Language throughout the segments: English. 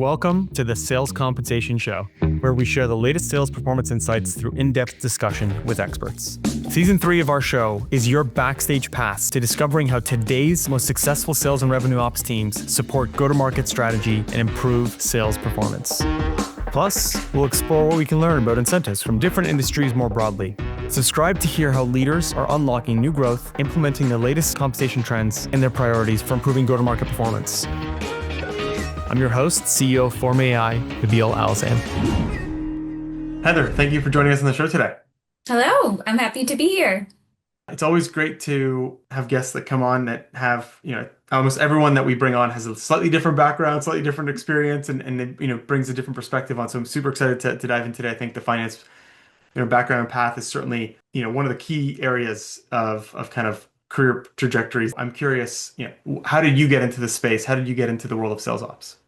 Welcome to the Sales Compensation Show, where we share the latest sales performance insights through in-depth discussion with experts. Season 3 of our show is your backstage pass to discovering how today's most successful sales and revenue ops teams support go-to-market strategy and improve sales performance. Plus, we'll explore what we can learn about incentives from different industries more broadly. Subscribe to hear how leaders are unlocking new growth, implementing the latest compensation trends, and their priorities for improving go-to-market performance. I'm your host, CEO of Form AI, Nabeil Alazzam. Heather, thank you for joining us on the show today. Hello, I'm happy to be here. It's always great to have guests that come on that have, almost everyone that we bring on has a slightly different background, slightly different experience, and it brings a different perspective on. So I'm super excited to dive in today. I think the finance, background and path is certainly, one of the key areas of kind of career trajectories. I'm curious, how did you get into the space? How did you get into the world of sales ops?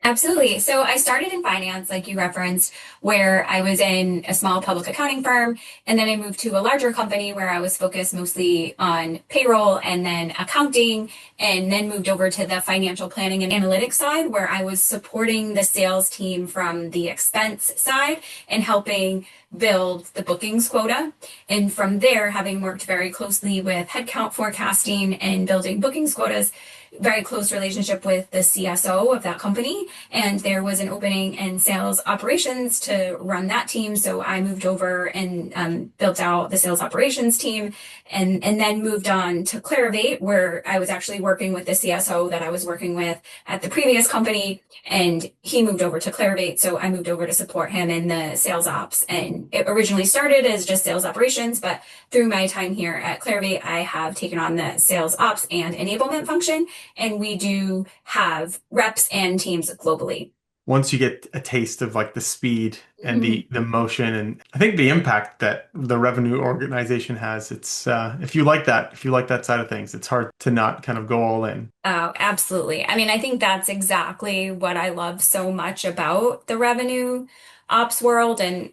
Absolutely. So I started in finance, like you referenced, where I was in a small public accounting firm. And then I moved to a larger company where I was focused mostly on payroll and then accounting, and then moved over to the financial planning and analytics side, where I was supporting the sales team from the expense side and helping build the bookings quota. And from there, having worked very closely with headcount forecasting and building bookings quotas, very close relationship with the CSO of that company. And there was an opening in sales operations to run that team. So I moved over and built out the sales operations team and then moved on to Clarivate, where I was actually working with the CSO that I was working with at the previous company. And he moved over to Clarivate. So I moved over to support him in the sales ops. And it originally started as just sales operations, but through my time here at Clarivate, I have taken on the sales ops and enablement function. And we do have reps and teams globally. Once you get a taste of like the speed and the motion and I think the impact that the revenue organization has, it's if you like that side of things, it's hard to not kind of go all in. Oh, absolutely. I mean, I think that's exactly what I love so much about the revenue ops world. And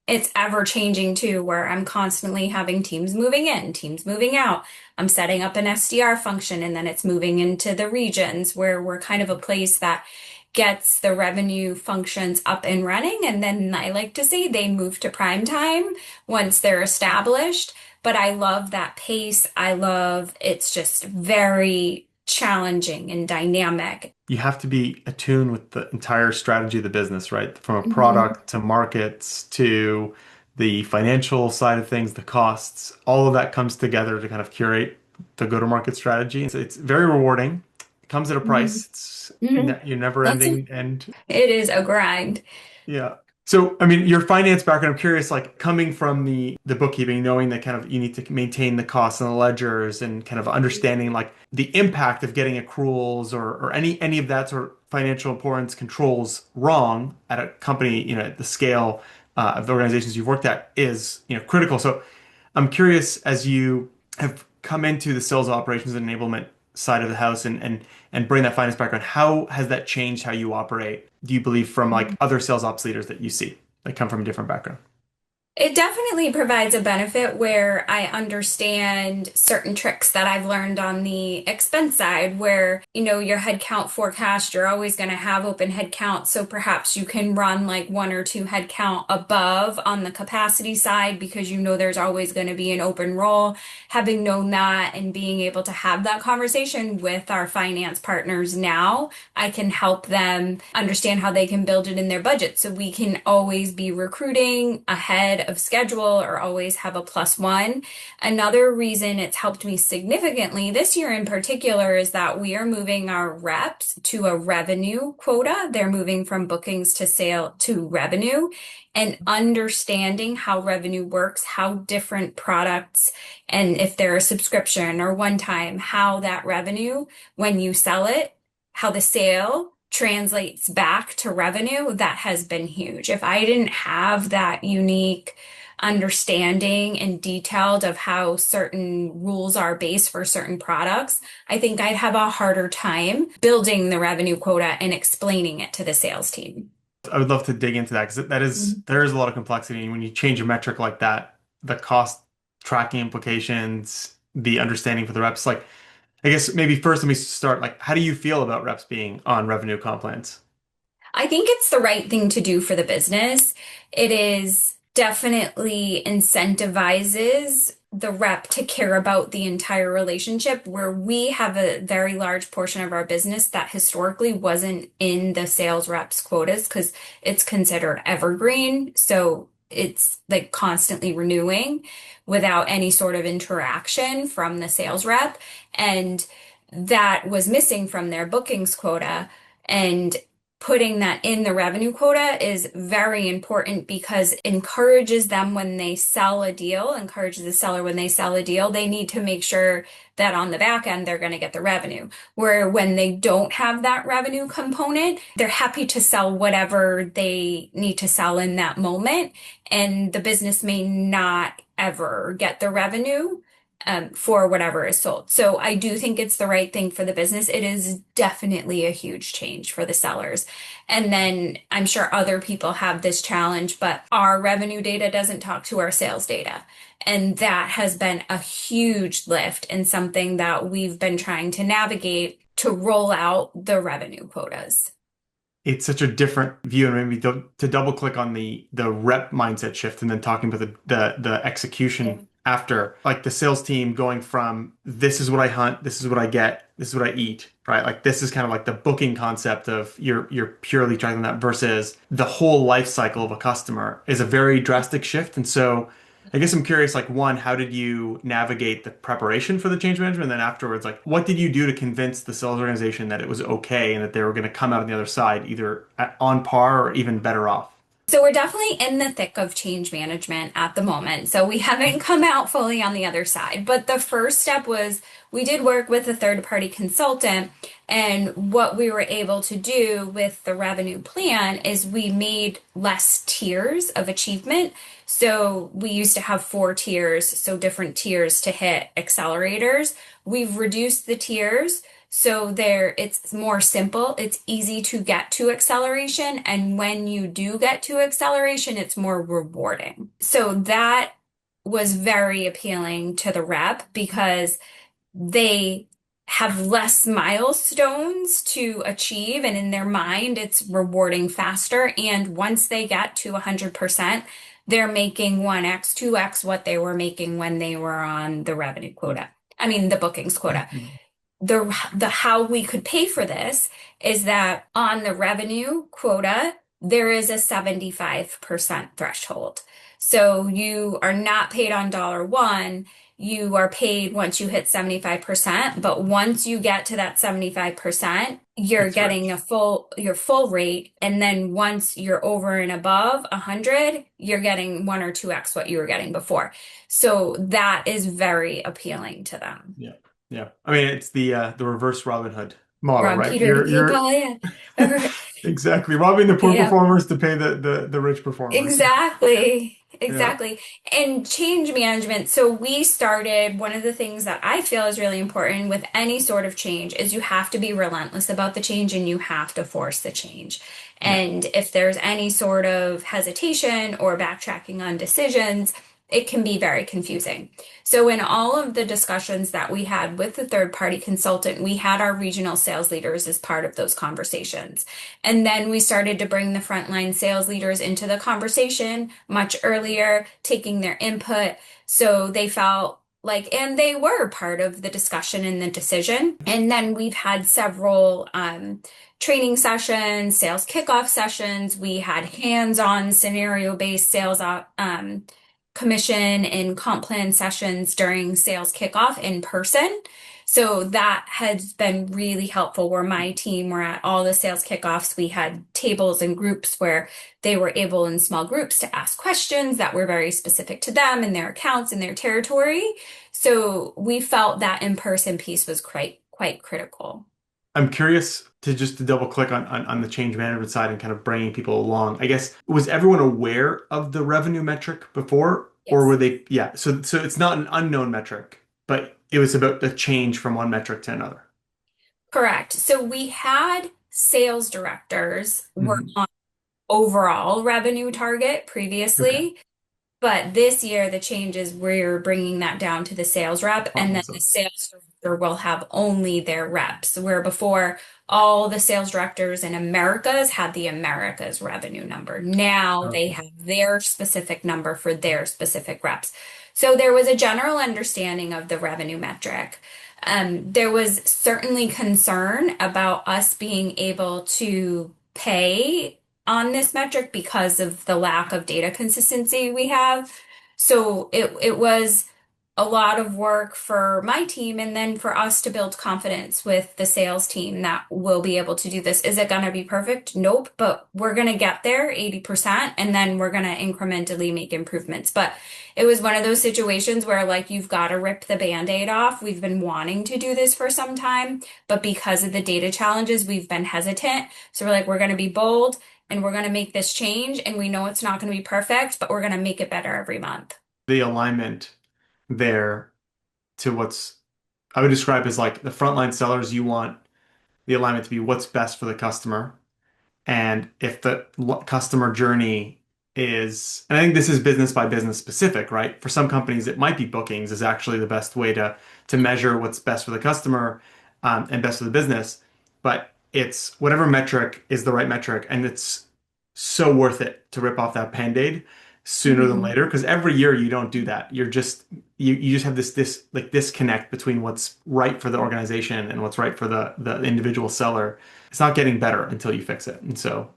it's ever changing too, where I'm constantly having teams moving in, teams moving out. I'm setting up an SDR function, and then it's moving into the regions where we're kind of a place that gets the revenue functions up and running. And then I like to say they move to prime time once they're established. But I love that pace. It's just very challenging and dynamic. You have to be attuned with the entire strategy of the business, right? From a product to markets to the financial side of things, the costs, all of that comes together to kind of curate the go-to-market strategy. It's very rewarding. It comes at a price. It's you're never ending. And it is a grind. Yeah. So, I mean, your finance background, I'm curious, like coming from the bookkeeping, knowing that kind of you need to maintain the costs and the ledgers and kind of understanding like the impact of getting accruals or any of that sort of financial importance controls wrong at a company, at the scale of the organizations you've worked at is, critical. So I'm curious, as you have come into the sales operations and enablement side of the house and bring that finance background, how has that changed how you operate, do you believe, from like other sales ops leaders that you see that come from a different background? It definitely provides a benefit where I understand certain tricks that I've learned on the expense side, where, your headcount forecast, you're always going to have open headcount. So perhaps you can run like 1 or 2 headcount above on the capacity side because there's always going to be an open role. Having known that and being able to have that conversation with our finance partners now, I can help them understand how they can build it in their budget. So we can always be recruiting ahead of schedule or always have a +1. Another reason it's helped me significantly this year in particular is that we are moving our reps to a revenue quota. They're moving from bookings to sale to revenue, and understanding how revenue works, how different products, and if they're a subscription or one time, how that revenue, when you sell it, how the sale translates back to revenue, that has been huge. If I didn't have that unique understanding and detailed of how certain rules are based for certain products, I think I'd have a harder time building the revenue quota and explaining it to the sales team. I would love to dig into that because there is a lot of complexity when you change a metric like that, the cost tracking implications, the understanding for the reps. Like, I guess maybe first let me start, like, how do you feel about reps being on revenue comp plans? I think it's the right thing to do for the business. It is definitely incentivizes the rep to care about the entire relationship, where we have a very large portion of our business that historically wasn't in the sales reps quotas because it's considered evergreen. So it's like constantly renewing without any sort of interaction from the sales rep. And that was missing from their bookings quota. And putting that in the revenue quota is very important because it encourages them when they sell a deal, encourages the seller when they sell a deal, they need to make sure that on the back end they're going to get the revenue. Where when they don't have that revenue component, they're happy to sell whatever they need to sell in that moment, and the business may not ever get the revenue for whatever is sold. So I do think it's the right thing for the business. It is definitely a huge change for the sellers. And then I'm sure other people have this challenge, but our revenue data doesn't talk to our sales data. And that has been a huge lift and something that we've been trying to navigate to roll out the revenue quotas. It's such a different view, and maybe to double click on the rep mindset shift and then talking about the Yeah. execution after, like the sales team going from this is what I hunt, this is what I get, this is what I eat, right? Like this is kind of like the booking concept of you're purely tracking that versus the whole life cycle of a customer is a very drastic shift. And so I guess I'm curious, like one, how did you navigate the preparation for the change management? And then afterwards, like what did you do to convince the sales organization that it was okay and that they were going to come out on the other side either on par or even better off? So we're definitely in the thick of change management at the moment. So we haven't come out fully on the other side. But the first step was we did work with a third party consultant. And what we were able to do with the revenue plan is we made less tiers of achievement. So we used to have 4 tiers, so different tiers to hit accelerators. We've reduced the tiers. So there, it's more simple. It's easy to get to acceleration. And when you do get to acceleration, it's more rewarding. So that was very appealing to the rep because they have less milestones to achieve. And in their mind, it's rewarding faster. And once they get to 100%, they're making 1x, 2x what they were making when they were on the revenue quota. I mean, the bookings quota. The how we could pay for this is that on the revenue quota, there is a 75% threshold. So you are not paid on dollar one, you are paid once you hit 75%, but once you get to that 75%, you're It's getting rich. your full rate. And then once you're over and above 100, you're getting 1 or 2x what you were getting before. So that is very appealing to them. Yeah. Yeah. I mean, it's the reverse Robin Hood model, Rob right? Peter to pay You're Paul, yeah. exactly robbing the poor Yeah, performers to pay the rich performers. exactly. Yeah. Exactly. And change management. So we started, one of the things that I feel is really important with any sort of change is you have to be relentless about the change and you have to force the change. Yeah. And if there's any sort of hesitation or backtracking on decisions, it can be very confusing. So in all of the discussions that we had with the third party consultant, we had our regional sales leaders as part of those conversations. And then we started to bring the frontline sales leaders into the conversation much earlier, taking their input. So they felt like, and they were part of the discussion and the decision. And then we've had several training sessions, sales kickoff sessions. We had hands-on scenario-based sales commission and comp plan sessions during sales kickoff in person. So that has been really helpful where my team were at all the sales kickoffs. We had tables and groups where they were able in small groups to ask questions that were very specific to them and their accounts and their territory. So we felt that in-person piece was quite critical. I'm curious to double click on the change management side and kind of bringing people along. I guess, was everyone aware of the revenue metric before, or Yes. were they, yeah, so it's not an unknown metric, but it was about the change from one metric to another. Correct. So we had sales directors work Hmm. on overall revenue target Okay. previously. But this year, the change is we're bringing that down to the sales rep, and then the Awesome. sales director will have only their reps, where before all the sales directors in Americas had the Americas revenue number. Now they Okay. have their specific number for their specific reps. So there was a general understanding of the revenue metric. There was certainly concern about us being able to pay on this metric because of the lack of data consistency we have. So it was a lot of work for my team and then for us to build confidence with the sales team that we'll be able to do this. Is it going to be perfect? Nope, but we're going to get there 80% and then we're going to incrementally make improvements. But it was one of those situations where like you've got to rip the band-aid off. We've been wanting to do this for some time, but because of the data challenges, we've been hesitant. So we're like, we're going to be bold and we're going to make this change. And we know it's not going to be perfect, but we're going to make it better every month. The alignment there to what's I would describe as like the frontline sellers, you want the alignment to be what's best for the customer. And if the customer journey is, and I think this is business by business specific, right? For some companies, it might be bookings is actually the best way to measure what's best for the customer and best for the business. But it's whatever metric is the right metric, and it's so worth it to rip off that Band-Aid sooner than Mhm. later. Because every year you don't do that. You just have this like disconnect between what's right for the organization and what's right for the individual seller. It's not getting better until you fix it. And so,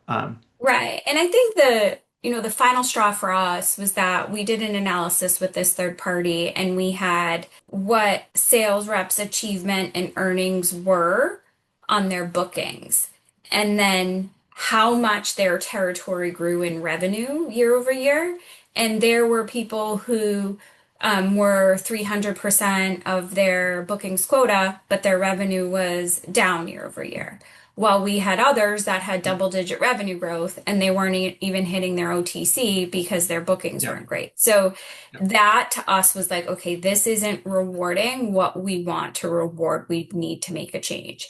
Right. And I think the final straw for us was that we did an analysis with this third party and we had what sales reps' achievement and earnings were on their bookings, and then how much their territory grew in revenue year over year. And there were people who were 300% of their bookings quota, but their revenue was down year over year. While we had others that had double digit revenue growth and they weren't even hitting their OTC because their bookings yeah, weren't great. So yeah. that to us was like, okay, this isn't rewarding what we want to reward. We need to make a change.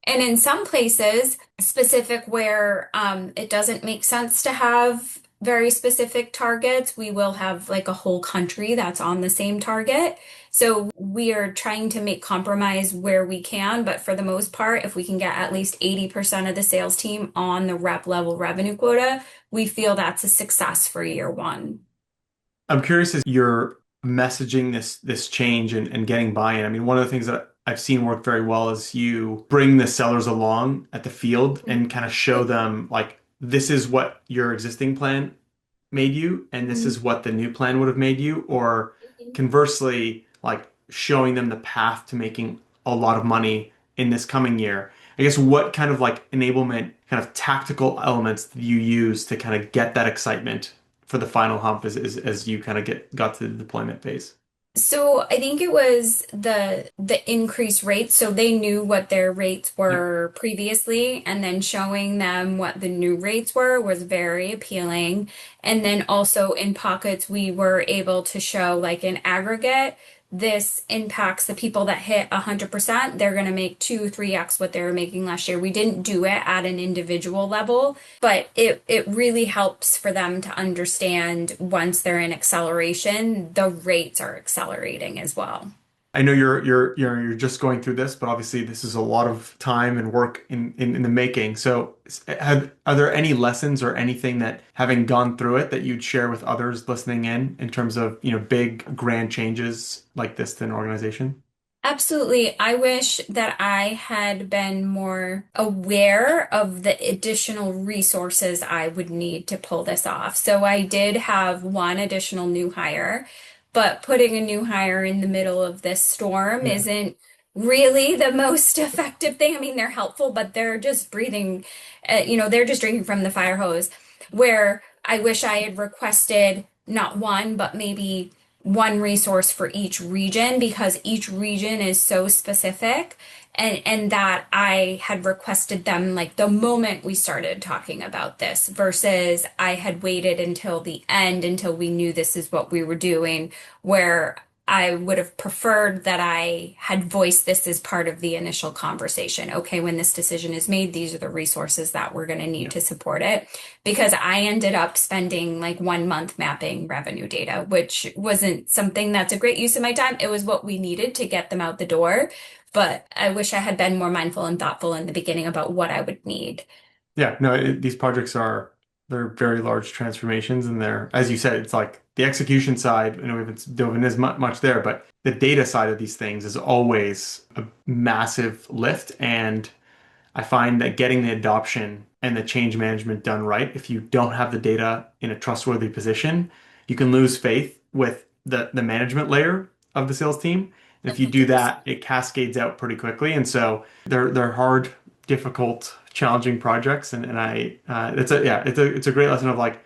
And in some places, specific where it doesn't make sense to have very specific targets, we will have like a whole country that's on the same target. So we are trying to make compromise where we can, but for the most part, if we can get at least 80% of the sales team on the rep level revenue quota, we feel that's a success for year one. I'm curious as you're messaging this change and getting buy-in. I mean, one of the things that I've seen work very well is you bring the sellers along at the field and kind of show them like this is what your existing plan made you, and this is what the new plan would have made you, or conversely, like showing them the path to making a lot of money in this coming year. I guess what kind of like enablement, kind of tactical elements do you use to kind of get that excitement for the final hump as you kind of got to the deployment phase? So I think it was the increased rates. So they knew what their rates Yep. were previously, and then showing them what the new rates were was very appealing. And then also in pockets, we were able to show like in aggregate, this impacts the people that hit 100%. They're going to make 3x what they were making last year. We didn't do it at an individual level, but it really helps for them to understand once they're in acceleration, the rates are accelerating as well. I know you're just going through this, but obviously this is a lot of time and work in the making. So, are there any lessons or anything that having gone through it that you'd share with others listening in terms of, big grand changes like this to an organization? Absolutely. I wish that I had been more aware of the additional resources I would need to pull this off. So I did have one additional new hire, but putting a new hire in the middle of this storm Yeah. isn't really the most effective thing. I mean, they're helpful, but they're just breathing, they're just drinking from the fire hose. Where I wish I had requested not one, but maybe one resource for each region because each region is so specific, and that I had requested them like the moment we started talking about this versus I had waited until the end until we knew this is what we were doing, where I would have preferred that I had voiced this as part of the initial conversation. Okay, when this decision is made, these are the resources that we're going to need to support it. Because I ended up spending like 1 month mapping revenue data, which wasn't something that's a great use of my time. It was what we needed to get them out the door. But I wish I had been more mindful and thoughtful in the beginning about what I would need. Yeah, no, these projects they're very large transformations, and they're, as you said, it's like the execution side, we haven't dove in as much there, but the data side of these things is always a massive lift. And I find that getting the adoption and the change management done right, if you don't have the data in a trustworthy position, you can lose faith with the management layer of the sales team. And if you do that, it cascades out pretty quickly. And so they're hard, difficult, challenging projects. And it's a great lesson of like,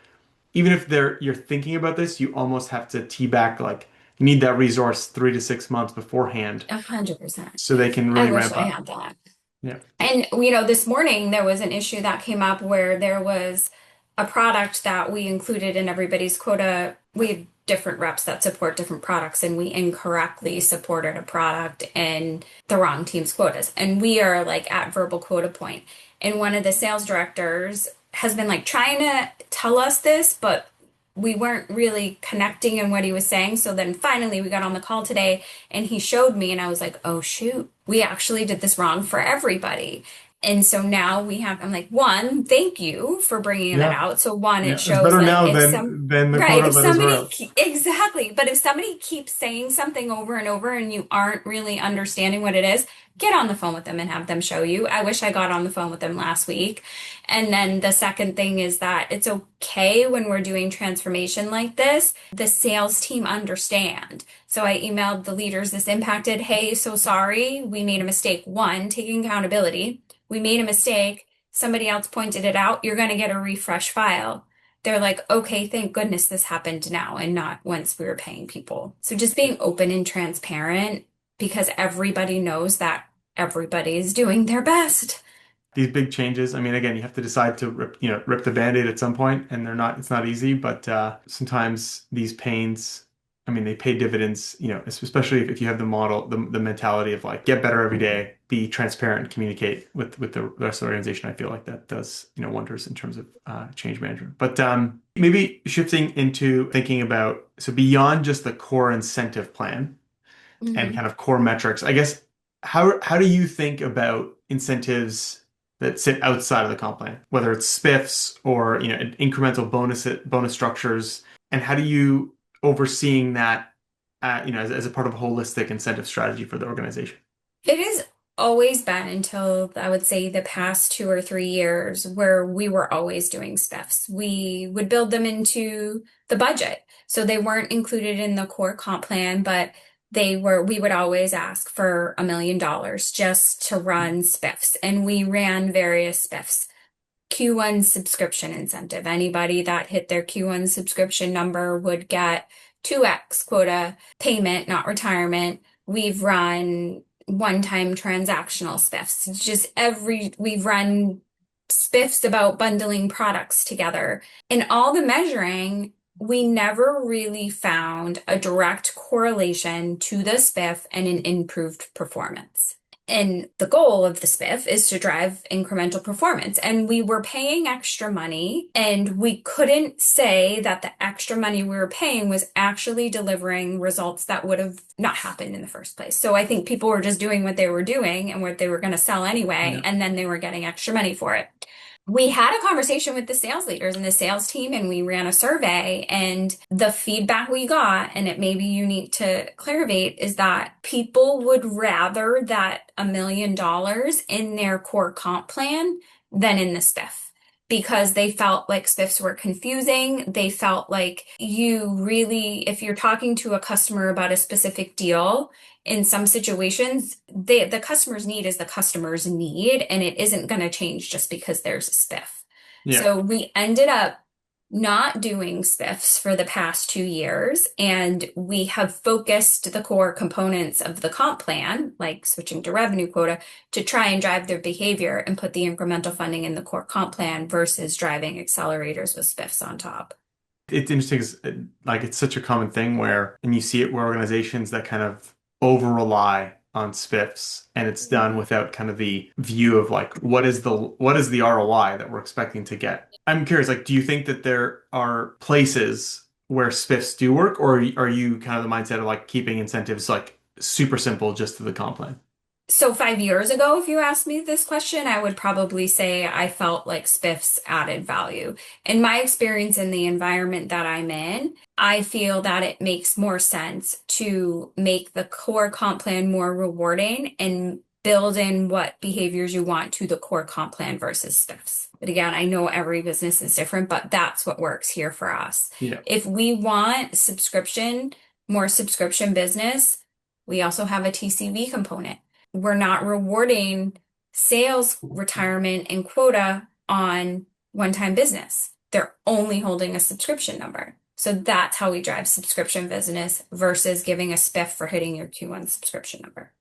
even if you're thinking about this, you almost have to tee back, like you need that resource 3 to 6 months beforehand 100%. so they can I really wish ramp I up. had that. Yeah. And, this morning there was an issue that came up where there was a product that we included in everybody's quota. We have different reps that support different products, and we incorrectly supported a product in the wrong team's quotas. And we are like at verbal quota point. And one of the sales directors has been like trying to tell us this, but we weren't really connecting in what he was saying. So then finally we got on the call today and he showed me, and I was like, oh shoot, we actually did this wrong for everybody. And so now I'm like, one, thank you for bringing that Yeah. out. So one, it Yeah. It's shows better like now if than the right, quota if letters were somebody, out. exactly. But if somebody keeps saying something over and over and you aren't really understanding what it is, get on the phone with them and have them show you. I wish I got on the phone with them last week. And then the second thing is that it's okay when we're doing transformation like this, the sales team understand. So I emailed the leaders this impacted, hey, so sorry, we made a mistake. One, taking accountability. We made a mistake. Somebody else pointed it out. You're going to get a refresh file. They're like, okay, thank goodness this happened now and not once we were paying people. So just being open and transparent because everybody knows that everybody is doing their best. These big changes, I mean, again, you have to decide to rip the Band-Aid at some point, and it's not easy, but sometimes these pains, I mean, they pay dividends, especially if you have the model, the mentality of like, get better every day, be transparent, communicate with the rest of the organization. I feel like that does, wonders in terms of change management. But maybe shifting into thinking about, so beyond just the core incentive plan and kind of core metrics, I guess, how do you think about incentives that sit outside of the comp plan, whether it's SPIFFs or incremental bonus structures, and how do you overseeing that as a part of a holistic incentive strategy for the organization? It has always been until I would say the past 2 or 3 years where we were always doing SPIFFs. We would build them into the budget. So they weren't included in the core comp plan, but we would always ask for $1 million just to run SPIFFs. And we ran various SPIFFs. Q1 subscription incentive. Anybody that hit their Q1 subscription number would get 2x quota payment, not retirement. We've run one-time transactional SPIFFs. We've run SPIFFs about bundling products together. In all the measuring, we never really found a direct correlation to the SPIFF and an improved performance. And the goal of the SPIFF is to drive incremental performance. And we were paying extra money, and we couldn't say that the extra money we were paying was actually delivering results that would have not happened in the first place. So I think people were just doing what they were doing and what they were going to sell anyway, and then they were getting extra money for it. We had a conversation with the sales leaders and the sales team, and we ran a survey, and the feedback we got, and it may be unique to Clarivate, is that people would rather that $1 million in their core comp plan than in the SPIFF, because they felt like SPIFs were confusing. They felt like if you're talking to a customer about a specific deal, in some situations, the customer's need is the customer's need, and it isn't going to change just because there's a SPIFF. Yeah. So we ended up not doing SPIFFs for the past 2 years, and we have focused the core components of the comp plan, like switching to revenue quota, to try and drive their behavior and put the incremental funding in the core comp plan versus driving accelerators with SPIFFs on top. It's interesting 'cause, like it's such a common thing where, and you see it where organizations that kind of over rely on SPIFFs and it's done without kind of the view of like what is the ROI that we're expecting to get. I'm curious, like, do you think that there are places where SPIFFs do work, or are you kind of the mindset of like keeping incentives like super simple just to the comp plan? So 5 years ago, if you asked me this question, I would probably say I felt like SPIFs added value. In my experience in the environment that I'm in, I feel that it makes more sense to make the core comp plan more rewarding and build in what behaviors you want to the core comp plan versus SPIFs. But again, I know every business is different, but that's what works here for us. Yeah. If we want more subscription business, we also have a TCV component. We're not rewarding sales, retirement, and quota on one-time business. They're only holding a subscription number. So that's how we drive subscription business versus giving a spiff for hitting your Q1 subscription number.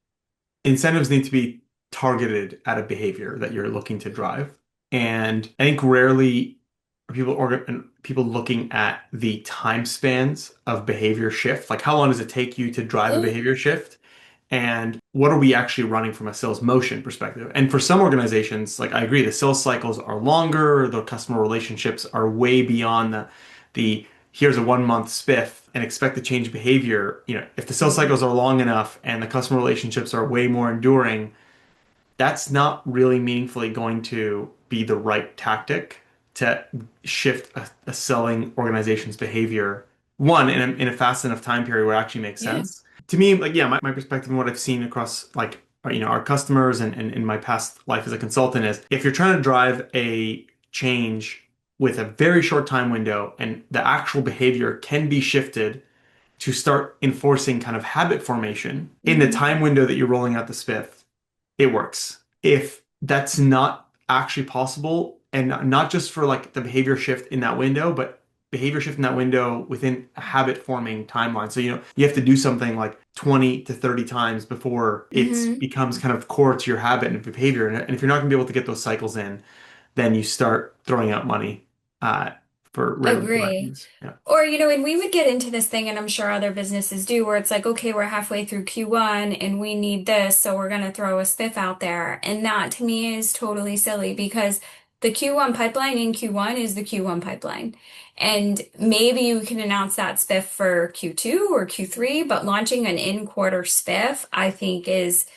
Incentives need to be targeted at a behavior that you're looking to drive. And I think rarely are people looking at the time spans of behavior shift. Like how long does it take you to drive a behavior shift? And what are we actually running from a sales motion perspective? And for some organizations, like I agree, the sales cycles are longer, the customer relationships are way beyond the here's a 1 month spiff and expect to change behavior. If the sales cycles are long enough and the customer relationships are way more enduring, that's not really meaningfully going to be the right tactic to shift a selling organization's behavior. One, in a fast enough time period where it actually makes sense. To me, like, yeah, my perspective and what I've seen across like, our customers and in my past life as a consultant is if you're trying to drive a change with a very short time window and the actual behavior can be shifted to start enforcing kind of habit formation in the time window that you're rolling out the spiff, it works. If that's not actually possible, and not just for like the behavior shift in that window, but behavior shift in that window within a habit forming timeline. So, you have to do something like 20 to 30 times before it becomes kind of core to your habit and behavior. And if you're not going to be able to get those cycles in, then you start throwing out money for really the right Agree. things. Yeah. Or, and we would get into this thing, and I'm sure other businesses do, where it's like, okay, we're halfway through Q1 and we need this, so we're going to throw a spiff out there. And that to me is totally silly because the Q1 pipeline in Q1 is the Q1 pipeline. And maybe you can announce that spiff for Q2 or Q3, but launching an in-quarter spiff, I think is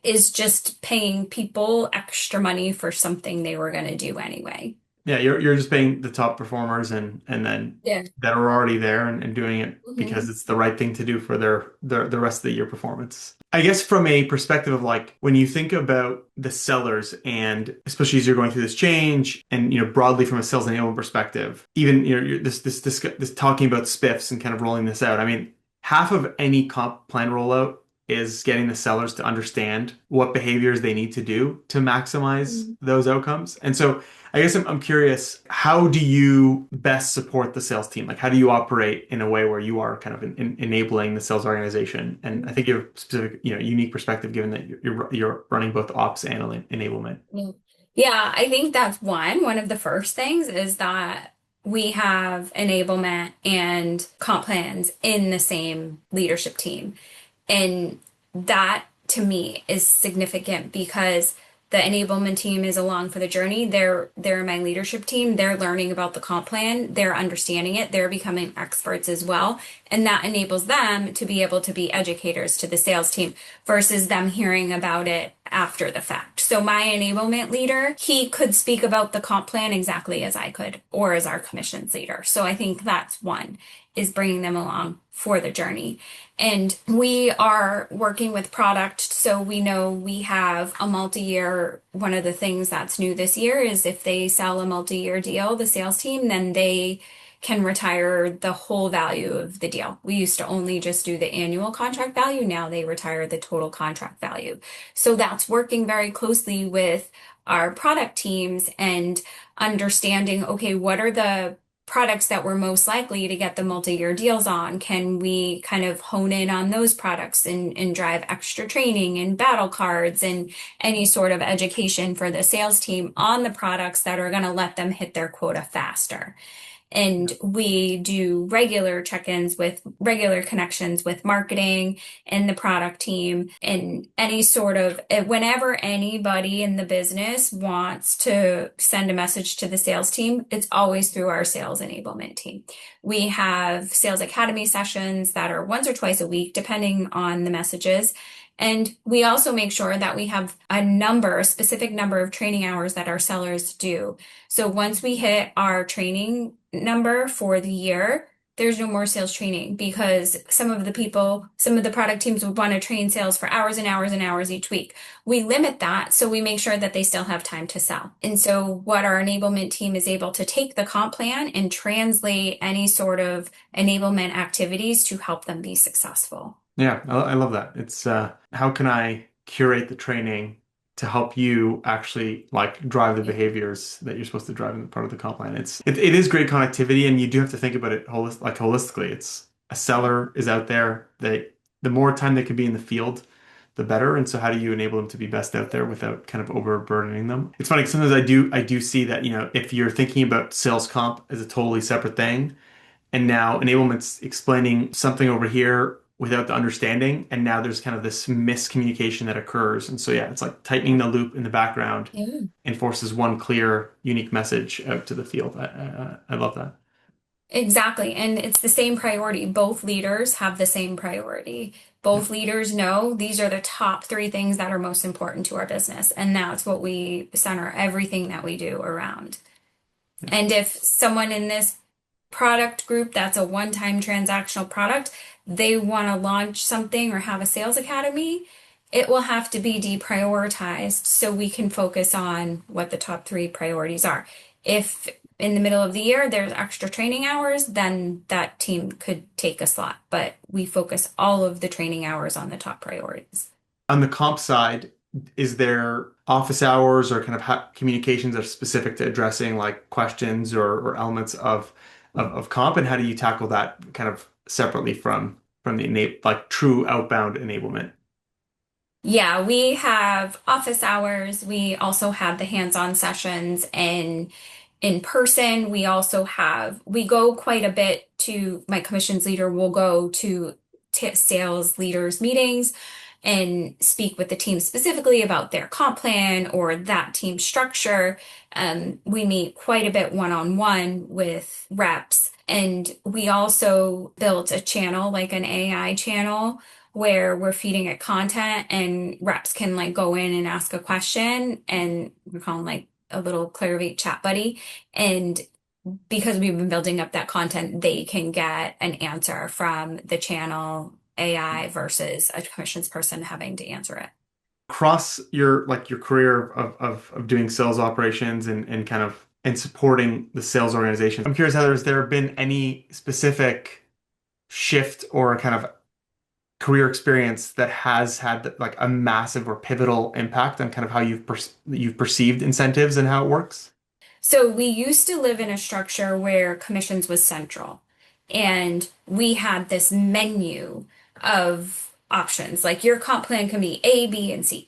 just paying people extra money for something they were going to do anyway. Yeah, you're just paying the top performers and then Yeah. that are already there and doing it because it's the right thing to do for the rest of the year performance. I guess from a perspective of like when you think about the sellers and especially as you're going through this change and broadly from a sales enablement perspective, even this talking about spiffs and kind of rolling this out. I mean, half of any comp plan rollout is getting the sellers to understand what behaviors they need to do to maximize those outcomes. And so I guess I'm curious, how do you best support the sales team? Like, how do you operate in a way where you are kind of enabling the sales organization? And I think you have a specific, unique perspective given that you're running both ops and enablement. Yeah, I think that's one of the first things is that we have enablement and comp plans in the same leadership team. And that to me is significant because the enablement team is along for the journey. They're my leadership team. They're learning about the comp plan. They're understanding it. They're becoming experts as well. And that enables them to be able to be educators to the sales team versus them hearing about it after the fact. So my enablement leader, he could speak about the comp plan exactly as I could or as our commissions leader. So I think that's one, is bringing them along for the journey. And we are working with product, so we know we have a multi-year. One of the things that's new this year is if they sell a multi-year deal, the sales team, then they can retire the whole value of the deal. We used to only just do the annual contract value. Now they retire the total contract value. So that's working very closely with our product teams and understanding, okay, what are the products that we're most likely to get the multi-year deals on? Can we kind of hone in on those products and drive extra training and battle cards and any sort of education for the sales team on the products that are going to let them hit their quota faster? And we do regular check-ins with regular connections with marketing and the product team and any sort of whenever anybody in the business wants to send a message to the sales team, it's always through our sales enablement team. We have sales academy sessions that are once or twice a week, depending on the messages. And we also make sure that we have a specific number of training hours that our sellers do. So once we hit our training number for the year, there's no more sales training because some of the product teams would want to train sales for hours and hours and hours each week. We limit that so we make sure that they still have time to sell. And so what our enablement team is able to take the comp plan and translate any sort of enablement activities to help them be successful. Yeah, I love that. It's how can I curate the training to help you actually like drive the behaviors that you're supposed to drive in part of the comp plan. It is great connectivity, and you do have to think about it holistically. It's a seller is out there. The more time they can be in the field, the better. And so how do you enable them to be best out there without kind of overburdening them? It's funny, 'cause sometimes I do see that, if you're thinking about sales comp as a totally separate thing, and now enablement's explaining something over here without the understanding, and now there's kind of this miscommunication that occurs. And so yeah, it's like tightening the loop in the background Yeah. enforces one clear, unique message out to the field. I love that. Exactly. And it's the same priority. Both leaders have the same priority. Yeah. Both leaders know these are the top three things that are most important to our business. And that's what we center everything that we do around. Yeah. And if someone in this product group that's a one-time transactional product, they want to launch something or have a sales academy, it will have to be deprioritized so we can focus on what the top three priorities are. If in the middle of the year there's extra training hours, then that team could take a slot, but we focus all of the training hours on the top priorities. On the comp side, is there office hours or kind of communications that are specific to addressing like questions or elements of comp, and how do you tackle that kind of separately from the like true outbound enablement? Yeah, we have office hours. We also have the hands-on sessions and in person. We go quite a bit to, my commissions leader will go to sales leaders meetings and speak with the team specifically about their comp plan or that team structure. We meet quite a bit one-on-one with reps. And we also built a channel, like an AI channel, where we're feeding it content and reps can like go in and ask a question, and we call them like a little Clarivate chat buddy. And because we've been building up that content, they can get an answer from the channel AI versus a commissions person having to answer it. Across your career of doing sales operations and kind of and supporting the sales organization, I'm curious, Heather, has there been any specific shift or kind of career experience that has had like a massive or pivotal impact on kind of how you've perceived incentives and how it works? So we used to live in a structure where commissions was central, and we had this menu of options. Like your comp plan can be A, B, and C,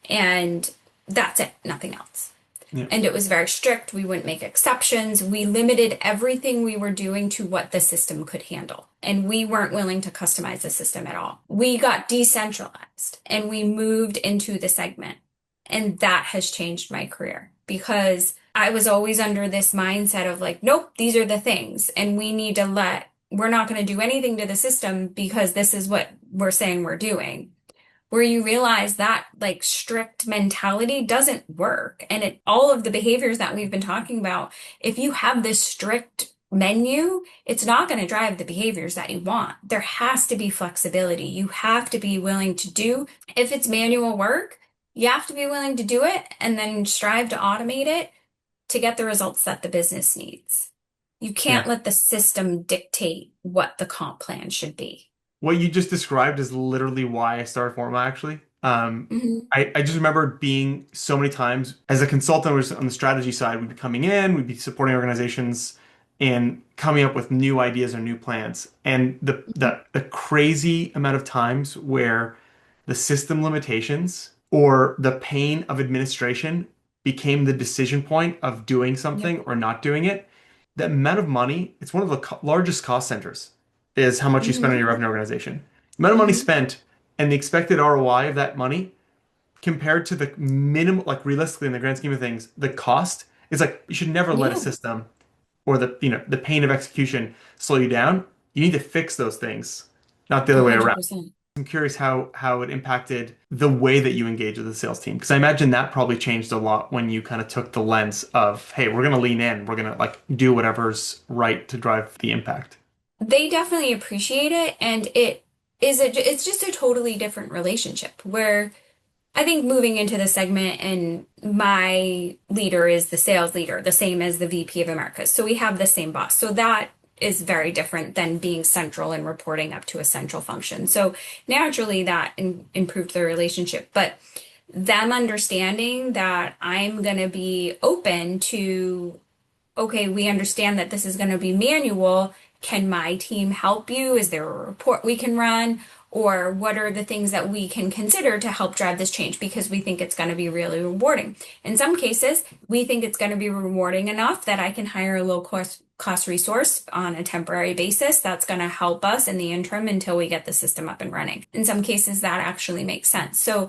and that's it, nothing else. Yeah. And it was very strict. We wouldn't make exceptions. We limited everything we were doing to what the system could handle. And we weren't willing to customize the system at all. We got decentralized and we moved into the segment. And that has changed my career because I was always under this mindset of like, nope, these are the things. And we're not going to do anything to the system because this is what we're saying we're doing, where you realize that like strict mentality doesn't work. And all of the behaviors that we've been talking about, if you have this strict menu, it's not going to drive the behaviors that you want. There has to be flexibility. You have to be willing to do, if it's manual work, you have to be willing to do it and then strive to automate it to get the results that the business needs. You can't Yeah. let the system dictate what the comp plan should be. What you just described is literally why I started Forma, actually. Mhm. I just remember being so many times as a consultant was on the strategy side, we'd be coming in, we'd be supporting organizations and coming up with new ideas or new plans. And the crazy amount of times where the system limitations or the pain of administration became the decision point of doing Yep. something or not doing it. the amount of money, it's one of the largest cost centers, is how much you spend on your Hmm. revenue organization. The amount of money Hmm. spent and the expected ROI of that money compared to the minimum, like realistically in the grand scheme of things, the cost is like you should never let a Yeah, system or the pain of execution slow you down. You need to fix those things, not the other way around. 100%. I'm curious how it impacted the way that you engage with the sales team because I imagine that probably changed a lot when you kind of took the lens of, hey, we're going to lean in, we're going to like do whatever's right to drive the impact. They definitely appreciate it, and it's just a totally different relationship where I think moving into the segment and my leader is the sales leader, the same as the VP of Americas. So we have the same boss. So that is very different than being central and reporting up to a central function. So naturally that improved the relationship, but them understanding that I'm going to be open to, okay, we understand that this is going to be manual. Can my team help you? Is there a report we can run? Or what are the things that we can consider to help drive this change because we think it's going to be really rewarding? In some cases, we think it's going to be rewarding enough that I can hire a low cost resource on a temporary basis that's going to help us in the interim until we get the system up and running. In some cases, that actually makes sense. So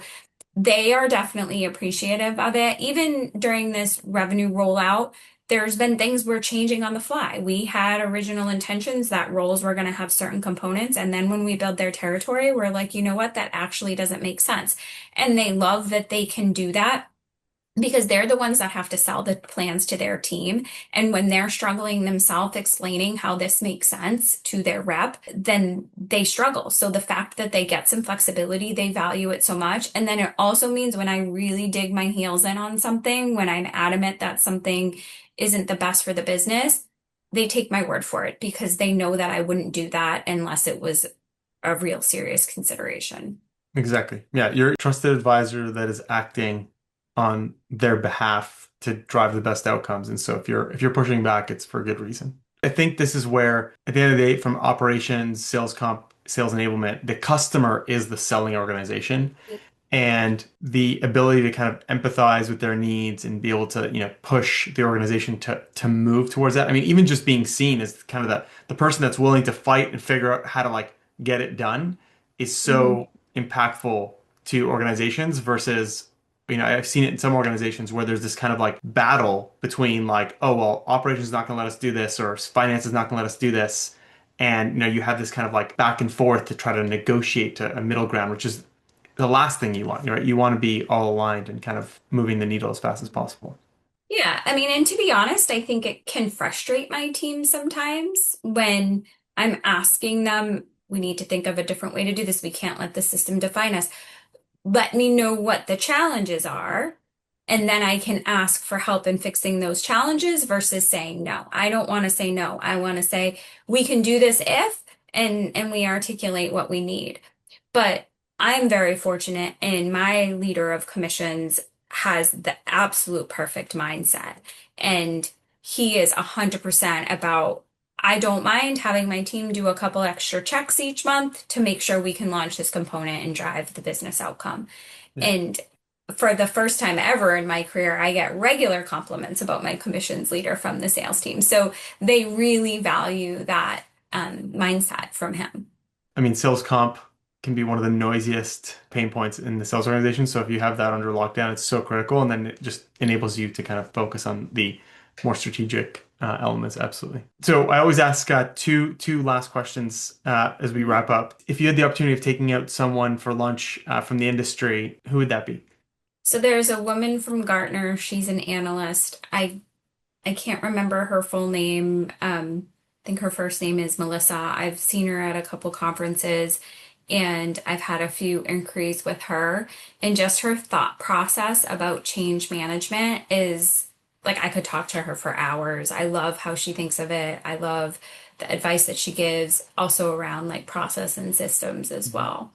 they are definitely appreciative of it. Even during this revenue rollout, there's been things we're changing on the fly. We had original intentions that roles were going to have certain components. And then when we build their territory, we're like, you know what? That actually doesn't make sense. And they love that they can do that because they're the ones that have to sell the plans to their team. And when they're struggling themselves explaining how this makes sense to their rep, then they struggle. So the fact that they get some flexibility, they value it so much. And then it also means when I really dig my heels in on something, when I'm adamant that something isn't the best for the business, they take my word for it because they know that I wouldn't do that unless it was a real serious consideration. Exactly. Yeah, you're a trusted advisor that is acting on their behalf to drive the best outcomes. And so if you're pushing back, it's for good reason. I think this is where at the end of the day, from operations, sales comp, sales enablement, the customer is the selling organization and the ability to kind of empathize with their needs and be able to push the organization to move towards that. I mean, even just being seen as kind of the person that's willing to fight and figure out how to like get it done is Mhm. so impactful to organizations versus I've seen it in some organizations where there's this kind of like battle between like, oh well, operations is not going to let us do this or finance is not going to let us do this, and you have this kind of like back and forth to try to negotiate to a middle ground, which is the last thing you want, right? You want to be all aligned and kind of moving the needle as fast as possible. Yeah, I mean, and to be honest, I think it can frustrate my team sometimes when I'm asking them, we need to think of a different way to do this. We can't let the system define us. Let me know what the challenges are, and then I can ask for help in fixing those challenges versus saying no. I don't want to say no. I want to say we can do this if, and we articulate what we need. But I'm very fortunate, and my leader of commissions has the absolute perfect mindset. And he is 100% about, I don't mind having my team do a couple extra checks each month to make sure we can launch this component and drive the business outcome. Yeah. And for the first time ever in my career, I get regular compliments about my commissions leader from the sales team. So they really value that mindset from him. I mean, sales comp can be one of the noisiest pain points in the sales organization. So if you have that under lockdown, it's so critical. And then it just enables you to kind of focus on the more strategic elements. Absolutely. So I always ask two last questions as we wrap up. If you had the opportunity of taking out someone for lunch from the industry, who would that be? So there's a woman from Gartner. She's an analyst. I can't remember her full name. I think her first name is Melissa. I've seen her at a couple conferences and I've had a few inquiries with her. And just her thought process about change management is like I could talk to her for hours. I love how she thinks of it. I love the advice that she gives also around like process and systems as well.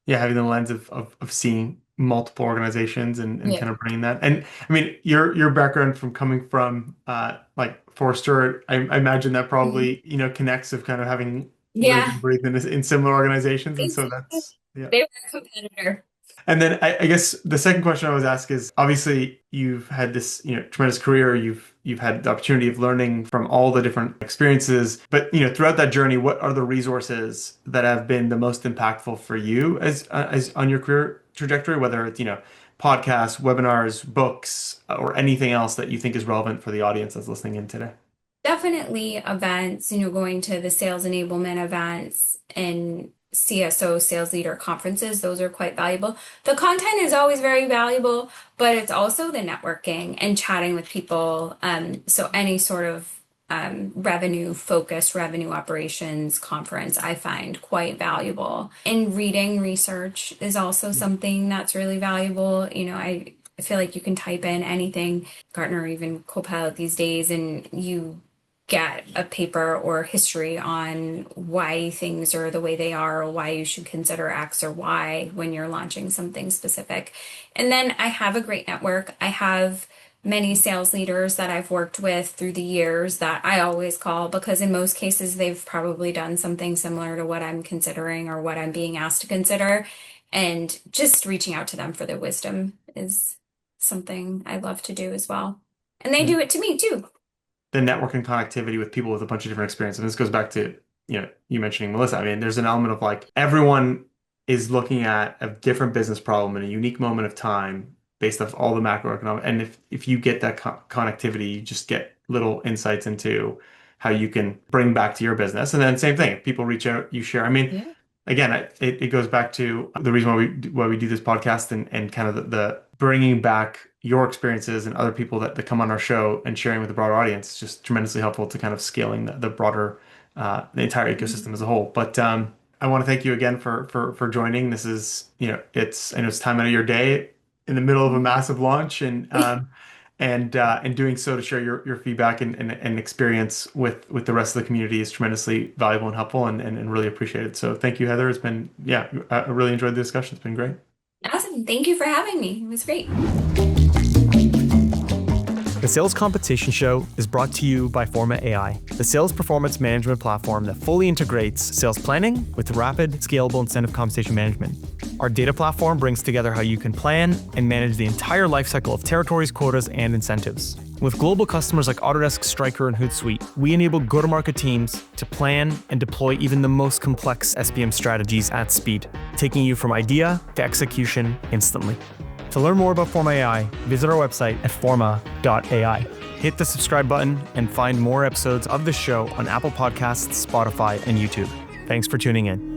Yeah, having the lens of seeing multiple organizations and Yeah. kind of bringing that. And I mean, your background from coming from like Forrester, I imagine that Mhm. probably, connects of kind of having lived Yeah. and breathed in similar organizations. And so that's yeah. They were a competitor. And then I guess the second question I was asked is obviously you've had this, tremendous career. You've had the opportunity of learning from all the different experiences. But, throughout that journey, what are the resources that have been the most impactful for you as on your career trajectory, whether it's, podcasts, webinars, books, or anything else that you think is relevant for the audience that's listening in today? Definitely events, going to the sales enablement events and CSO sales leader conferences, those are quite valuable. The content is always very valuable, but it's also the networking and chatting with people. So any sort of revenue focused revenue operations conference I find quite valuable. And reading research is also something that's really valuable. I feel like you can type in anything, Gartner or even Copilot these days, and you get a paper or history on why things are the way they are, or why you should consider X or Y when you're launching something specific. And then I have a great network. I have many sales leaders that I've worked with through the years that I always call, because in most cases they've probably done something similar to what I'm considering or what I'm being asked to consider. And just reaching out to them for their wisdom is something I love to do as well. And they do it to me too. The network and connectivity with people with a bunch of different experiences. And this goes back to, you mentioning Melissa. I mean, there's an element of like everyone is looking at a different business problem in a unique moment of time based off all the macroeconomic. And if you get that connectivity, you just get little insights into how you can bring back to your business. And then same thing, if people reach out, you share. I mean, Again, it goes back to the reason why we do this podcast and kind of the bringing back your experiences and other people that come on our show and sharing with the broader audience is just tremendously helpful to kind of scaling the broader the entire ecosystem as a whole. But I want to thank you again for joining. This is I know it's time out of your day in the middle of a massive launch and doing so to share your feedback and experience with the rest of the community is tremendously valuable and helpful and really appreciated. So thank you, Heather. It's been, I really enjoyed the discussion. It's been great. Awesome. Thank you for having me. It was great. The Sales Compensation Show is brought to you by Forma AI, the sales performance management platform that fully integrates sales planning with rapid, scalable incentive compensation management. Our data platform brings together how you can plan and manage the entire lifecycle of territories, quotas, and incentives. With global customers like Autodesk, Stryker, and Hootsuite, we enable go-to-market teams to plan and deploy even the most complex SPM strategies at speed, taking you from idea to execution instantly. To learn more about Forma AI, visit our website at forma.ai. Hit the subscribe button and find more episodes of the show on Apple Podcasts, Spotify, and YouTube. Thanks for tuning in.